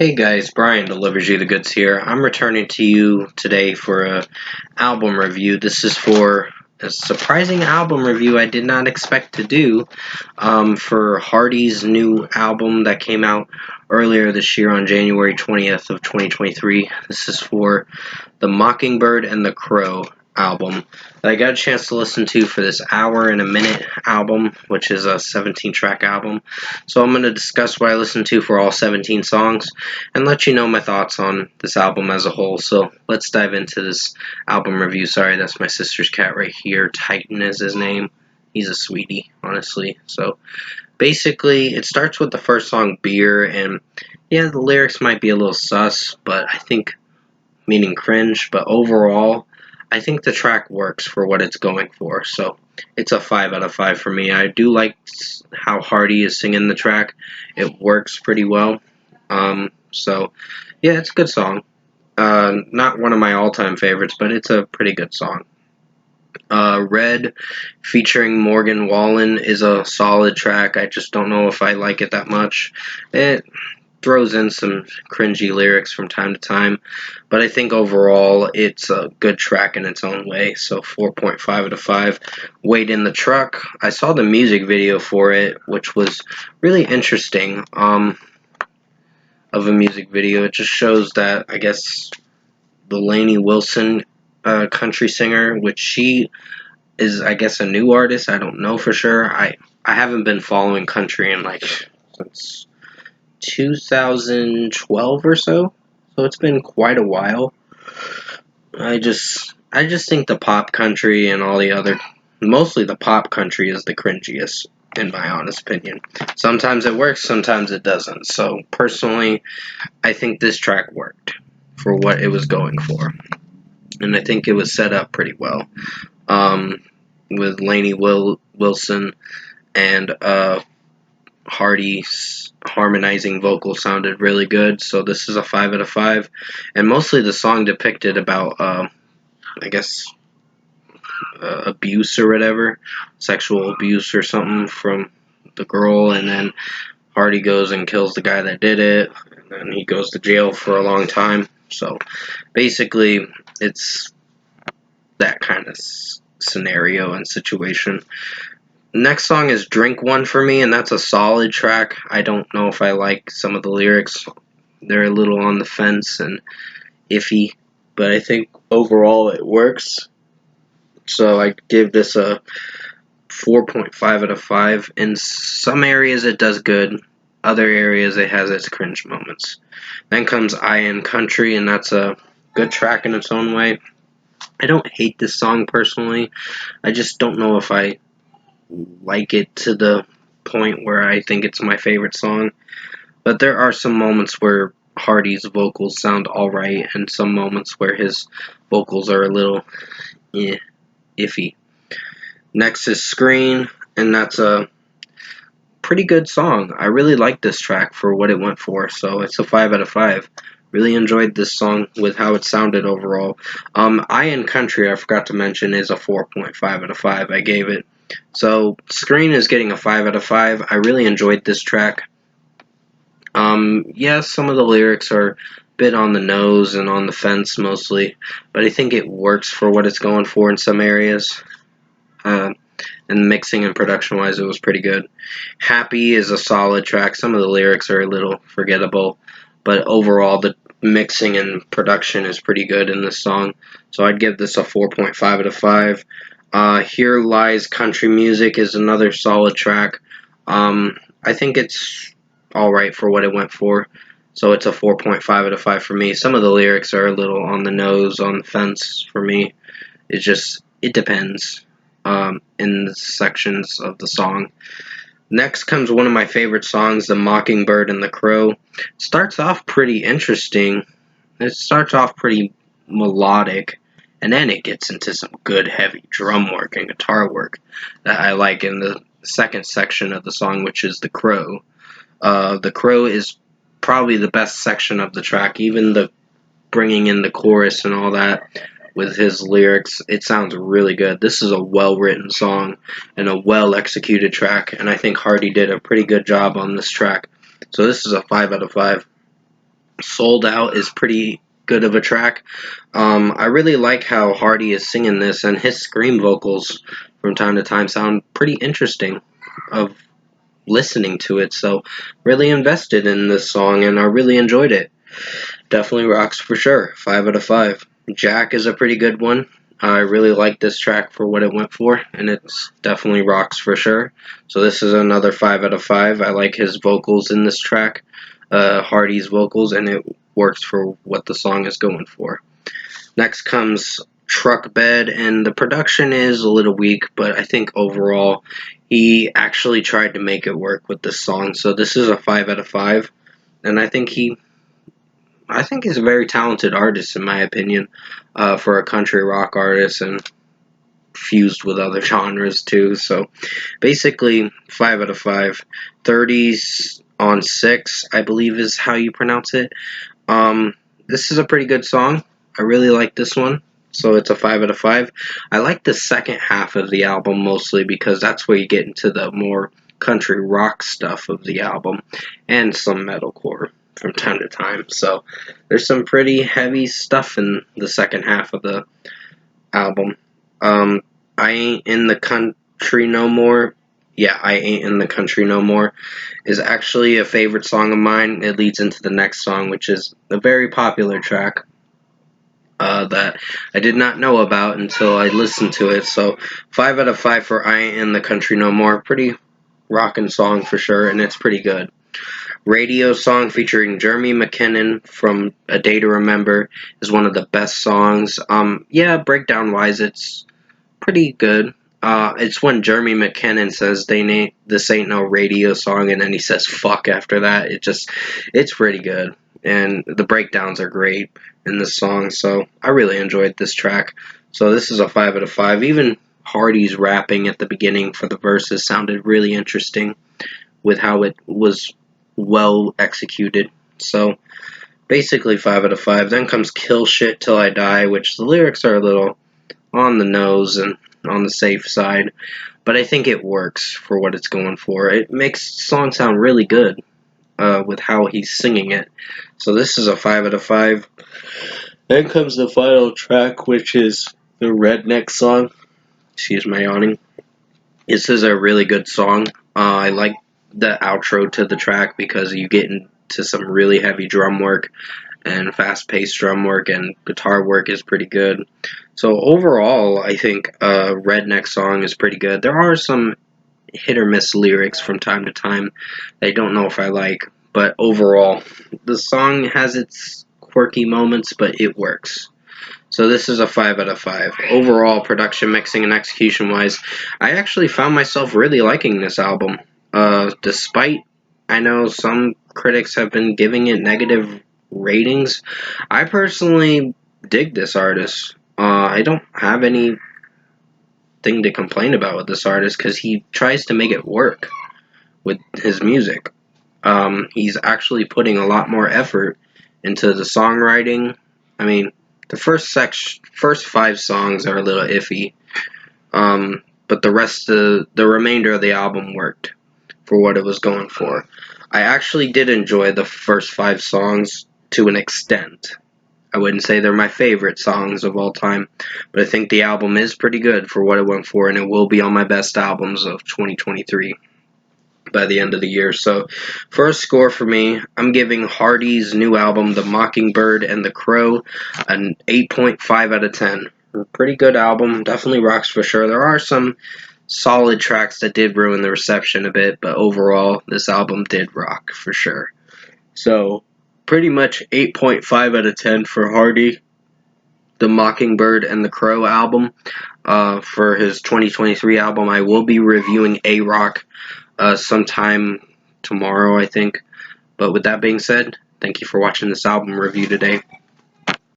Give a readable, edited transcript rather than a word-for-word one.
Hey guys, Brian delivers you the goods here. I'm returning to you today for a album review. This is for a surprising album review I did not expect to do for Hardy's new album that came out earlier this year on January 20th of 2023. This is for the Mockingbird and the Crow album that I got a chance to listen to for this hour and a minute album, which is a 17 track album. So I'm going to discuss what I listened to for all 17 songs and let you know my thoughts on this album as a whole. So let's dive into this album review. Sorry, that's my sister's cat right here. Titan is his name. He's a sweetie, honestly. So basically, it starts with the first song, Beer, and yeah, the lyrics might be a little sus, but I think, meaning cringe, but overall, I think the track works for what it's going for. So it's a 5 out of 5 for me. I do like how Hardy is singing the track. It works pretty well. So yeah, it's a good song. Not one of my all-time favorites, but it's a pretty good song. Red, featuring Morgan Wallen, is a solid track. I just don't know if I like it that much. It throws in some cringy lyrics from time to time, but I think overall it's a good track in its own way. So 4.5 out of 5. Wait in the Truck. I saw the music video for it, which was really interesting. Of a music video, it just shows that I guess the Lainey Wilson country singer, which she is, I guess, a new artist. I don't know for sure. I haven't been following country in like since 2012 or so. So it's been quite a while. I just think the pop country and all the other, mostly the pop country, is the cringiest in my honest opinion. Sometimes it works, sometimes it doesn't. So personally, I think this track worked for what it was going for, and I think it was set up pretty well. With Lainey Wilson and Hardy's harmonizing vocal sounded really good, so this is a 5 out of 5. And mostly the song depicted about, I guess, abuse or whatever, sexual abuse or something from the girl, and then Hardy goes and kills the guy that did it, and then he goes to jail for a long time. So basically, it's that kind of scenario and situation. Next song is Drink One for me, and that's a solid track. I don't know if I like some of the lyrics. They're a little on the fence and iffy, but I think overall it works. So I give this a 4.5 out of 5. In some areas it does good, other areas it has its cringe moments. Then comes I Am Country, and that's a good track in its own way. I don't hate this song personally. I just don't know if I like it to the point where I think it's my favorite song. But there are some moments where Hardy's vocals sound alright, and some moments where his vocals are a little iffy. Next is Screen, and that's a pretty good song. I really like this track for what it went for, so it's a 5 out of 5. Really enjoyed this song with how it sounded overall. I Am Country, I forgot to mention, is a 4.5 out of 5. I gave it. So Screen is getting a 5 out of 5. I really enjoyed this track. Yes, some of the lyrics are a bit on the nose and on the fence mostly, but I think it works for what it's going for in some areas. And mixing and production wise, it was pretty good. Happy is a solid track. Some of the lyrics are a little forgettable, but overall the mixing and production is pretty good in this song. So I'd give this a 4.5 out of 5. Here Lies Country Music is another solid track. I think it's alright for what it went for. So it's a 4.5 out of 5 for me. Some of the lyrics are a little on the nose, on the fence for me. It depends in the sections of the song. Next comes one of my favorite songs, The Mockingbird and the Crow. It starts off pretty interesting. It starts off pretty melodic, and then it gets into some good heavy drum work and guitar work that I like in the second section of the song, which is The Crow. The Crow is probably the best section of the track, even the bringing in the chorus and all that with his lyrics. It sounds really good. This is a well-written song and a well-executed track, and I think Hardy did a pretty good job on this track. So this is a 5 out of 5. Sold Out is pretty good of a track. I really like how Hardy is singing this, and his scream vocals from time to time sound pretty interesting of listening to it. So, really invested in this song, and I really enjoyed it. Definitely rocks for sure. 5 out of 5. Jack is a pretty good one. I really like this track for what it went for, and it's definitely rocks for sure. So this is another 5 out of 5. I like his vocals in this track, Hardy's vocals, and it works for what the song is going for. Next comes Truck Bed, and the production is a little weak, but I think overall he actually tried to make it work with this song. So this is a 5 out of 5, and I think he's a very talented artist, in my opinion, for a country rock artist and fused with other genres too. So basically, 5 out of 5. 30s on 6, I believe is how you pronounce it. This is a pretty good song. I really like this one. So it's a 5 out of 5. I like the second half of the album mostly because that's where you get into the more country rock stuff of the album and some metalcore from time to time. So there's some pretty heavy stuff in the second half of the album. I Ain't in the Country No More. Yeah, I Ain't in the Country No More is actually a favorite song of mine. It leads into the next song, which is a very popular track that I did not know about until I listened to it. So 5 out of 5 for I Ain't in the Country No More. Pretty rockin' song for sure, and it's pretty good. Radio song featuring Jeremy McKinnon from A Day to Remember is one of the best songs. Yeah, breakdown wise, it's pretty good. It's when Jeremy McKinnon says this ain't no radio song, and then he says fuck after that. It's pretty good, and the breakdowns are great in this song. So I really enjoyed this track. So this is a 5 out of 5. Even Hardy's rapping at the beginning for the verses sounded really interesting with how it was well executed. So basically 5 out of 5. Then comes Kill Shit Till I Die, which the lyrics are a little on the nose and on the safe side, but I think it works for what it's going for. It makes the song sound really good with how he's singing it. So this is a 5 out of 5. Then comes the final track, which is the Redneck song. Excuse my yawning. This is a really good song. I like the outro to the track because you get into some really heavy drum work and fast-paced drum work, and guitar work is pretty good. So overall, I think Redneck song is pretty good. There are some hit or miss lyrics from time to time that I don't know if I like, but overall, the song has its quirky moments, but it works. So this is a 5 out of 5. Overall, production, mixing, and execution-wise, I actually found myself really liking this album. Despite, I know some critics have been giving it negative ratings, I personally dig this artist. I don't have anything to complain about with this artist because he tries to make it work with his music. He's actually putting a lot more effort into the songwriting. I mean, the first 5 songs are a little iffy, but the remainder of the album worked for what it was going for. I actually did enjoy the first 5 songs to an extent. I wouldn't say they're my favorite songs of all time, but I think the album is pretty good for what it went for, and it will be on my best albums of 2023 by the end of the year. So, first score for me, I'm giving Hardy's new album, The Mockingbird and the Crow, an 8.5 out of 10. Pretty good album, definitely rocks for sure. There are some solid tracks that did ruin the reception a bit, but overall, this album did rock for sure. So, pretty much 8.5 out of 10 for Hardy, The Mockingbird and the Crow album. For his 2023 album, I will be reviewing A-Rock sometime tomorrow, I think. But with that being said, thank you for watching this album review today.